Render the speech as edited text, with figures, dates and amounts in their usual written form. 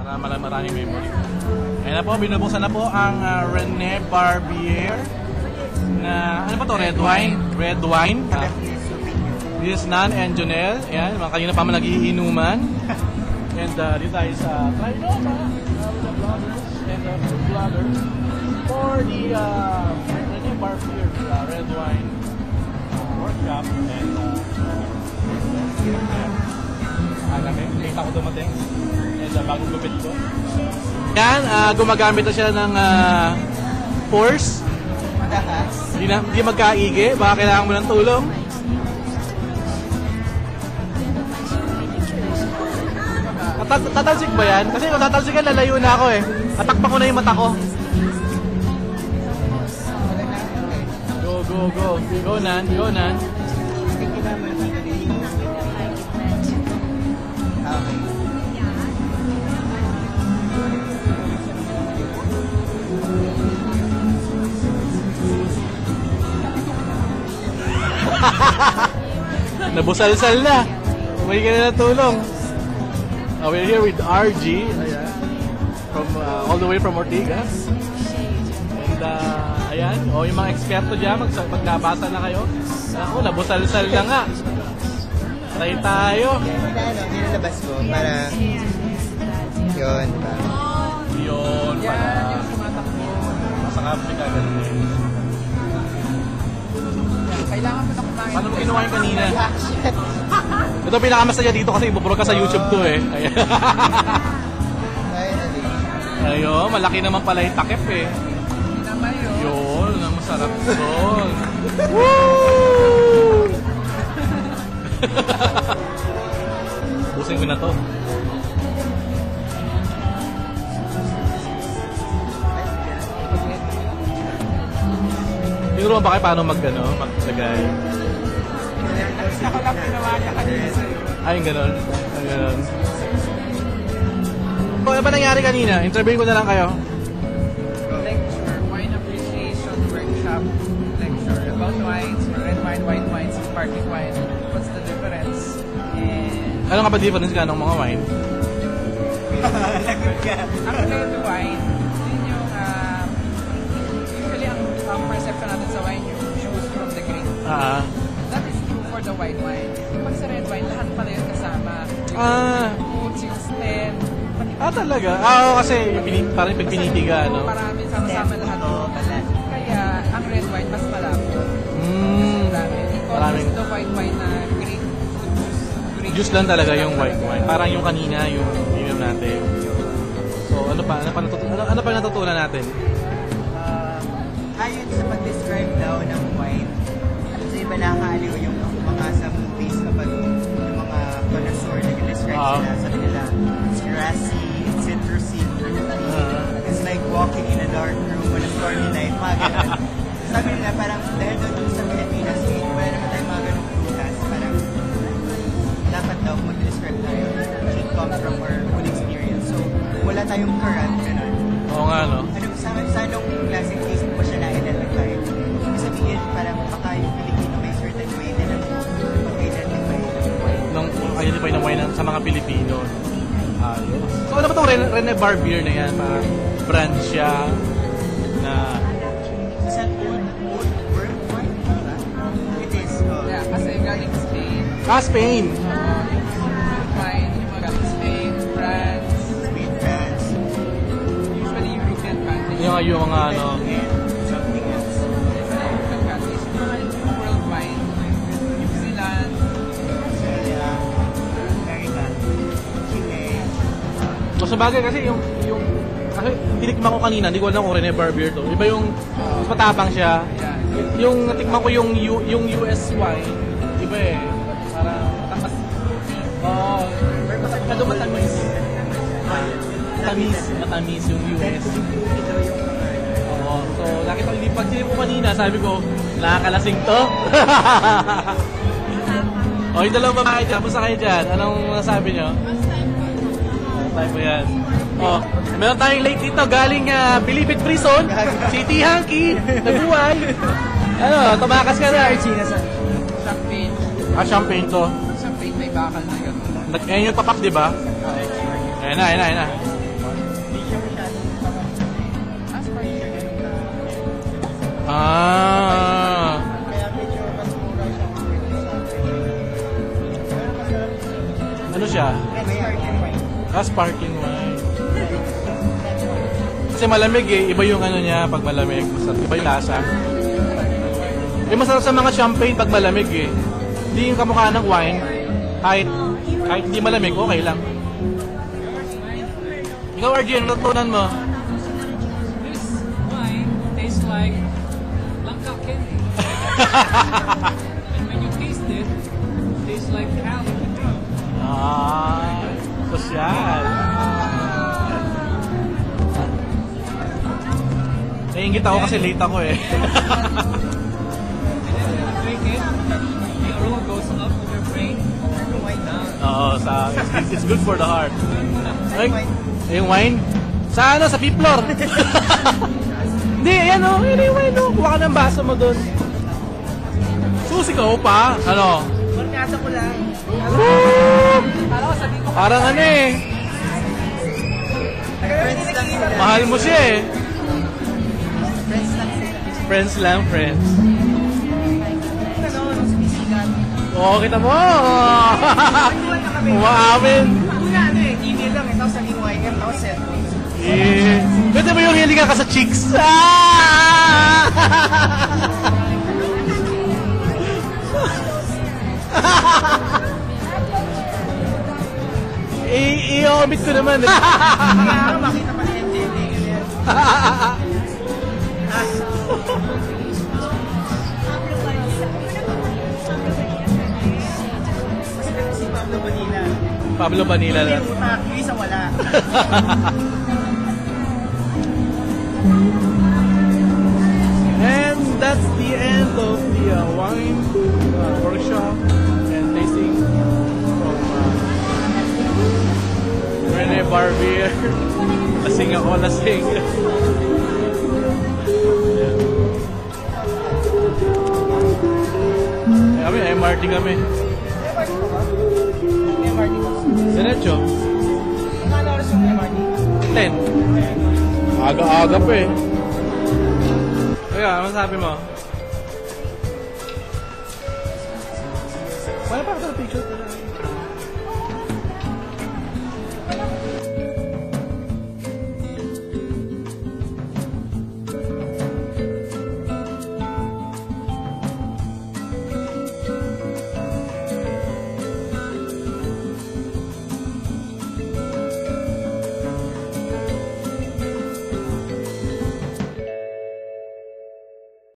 Para maraming memory. Ayan na po, binubuksan na po ang Rene Barbier na, ano ba to? Red wine? Red wine? This is Nan and Jonel. Ayan, mga kanina pa man nag-iinuman. And dito tayo sa Trinoma with the vloggers and the food vloggers for the Rene Barbier red wine workshop. And nakita ko dumating. And bagong gupit ko. Yan, gumagamit na siya ng force. Hindi magkaigi. Baka kailangan mo ng tulong. Tatalsik ba yan? Kasi kung tatalsikan, lalayo na ako eh. Tatakpan ko na yung mata ko. Go, go, go. Go, Nan. Go, Nan. Nabusal-sal na. May ka na natulong. We're here with RG. Ayan. From, all the way from Ortigas. And ayan. Yung mga eksperto dyan, maglabasa na kayo. Ako, nabusal-sal na nga. Try tayo. Nilalabas ko para yun. Yun para masakap ka ganun. Kailangan mo na kumain. Paano mo ginawa yung kanina? Ito pinakamasaya dito kasi ibubrog ka sa YouTube to eh. Ayun, malaki naman pala yung takip eh. Yun, ang masarap doon. Woo! Pusin ko na to. Siguro ba kayo paano maglagay? Ako lang ginawa niya kanina sa'yo. Ay, gano'n. Ay, gano'n. Ano ba nangyari kanina? Interviewin ko na lang kayo. Lecture, wine appreciation workshop lecture about wines, red wine, white wines, sparkling wine. What's the difference? And Ano nga ba difference ka ng mga wine? ang red wine, yun yung usually ang perception natin sa wine yung juice from the grape. That is true for the white wine. Pag sa red wine, lahat pala yun kasama. Yung fruits, yung stem. Talaga? Kasi parang pagpinitiga, no? Marami sama-sama lahat. Kaya, ang red wine mas malabo. Maraming. The white wine na grape juice. Juice lang talaga yung white wine. Parang yung kanina, yung inom natin. So, ano pa natutunan natin? Ayon sa pag-describe daw ng wine, sa iba nakakaaliw yung mga sa movies kapag yung mga connoisseur na describe sila, sabi nila, it's grassy, it's citrusy, it's like walking in a dark room on a stormy night, mga ganun. Sabi nila parang dahil doon sa Pilipinas, wala naman tayo mga ganung prutas, parang dapat daw mag-describe tayo, should come from our own experience. So, wala tayong current, ganun. Oo nga, no? Sa anong klaseng case mo siya na-identify? Ibig sabihin, parang baka yung Pilipino may certain way na mag-identify Nung identify ng wine sa mga Pilipino. Ayos. So ano ba itong Rene Barbier na yan? Brand siya na... Is that old world wine? It is. Yeah, kasi galing Spain. Spain! Wine, yung mga galing Spain, France. Spain, France. Usually European countries. Yung mga ano... Something else. European countries. Yung mga world wine. New Zealand. Australia. America. Chile. So sa bagay kasi yung kasi tinikman ko kanina, hindi ko alam kung Rene Barbier to. Iba yung mas matapang siya. Yeah. Yung natikman ko yung US wine, iba eh. Parang matakas. Pero matamis. Matamis yung US. So nakita ko, pag sinin ko kanina, sabi ko, nakakalasing to. Yung dalawang babae dyan, pusa kayo dyan. Anong nasabi nyo? Tayo po yan. Meron tayong late dito, galing Bilibid Prison, City Hanky, nabuhay. Tumakas ka na. Champagne. Champagne to. Champagne may bakal na yun. Ayan yung papak, di ba? Ayan na. Ah. Kaya medyo mas mura siya compared sa atin. Pero masarap siya. Ano siya? Sparkling wine. Sparkling wine. Kasi malamig eh. Iba yung ano niya pag malamig. Masarap. Iba yung lasa. Masarap sa mga champagne pag malamig eh. Hindi yung kamukha ng wine. Kahit hindi malamig, okay lang. Ikaw, Arjen, natutunan mo? This wine tastes like langka candy. And when you taste it, it tastes like Cali. Ah, sosyal. Naiingit ako kasi late ako eh. Drink it, the aroma goes up to your brain, the wine down. Oo, it's good for the heart. Ay, yung wine? Sa ano? Sa Piplor. Hindi, ayan o. Ayan yung wine o. Kuha ka ng baso mo dun. Susi ka pa. Ano? Barkada ko lang. Woo! Kala ko sabihin ko, Parang ano eh. Friends lang sila. Mahal mo siya eh. Friends lang sila. Friends lang, friends. Ano, sumisigat. Oo, kita mo. Umaamin. Una ano eh, email lang eh, tapos naging YM, tapos cellphone. Eh. Pwede mo yung hilingan ka sa chicks. Ah! I-omit ko naman eh. Kaya makita pa ni NJD ganyan. Si Pablo Bonilla. Pablo Vanilla lang. Yung utak, yung isa wala. And that's the end of the wine workshop and tasting from Rene Barbier. Lasing ako, lasing. Kami, MRT kami. MRT ko. Diretso, Ano oras yung MRT? 10. Aga-aga pa eh. Kaya, ano sabi mo? Wala pa ka sa picture?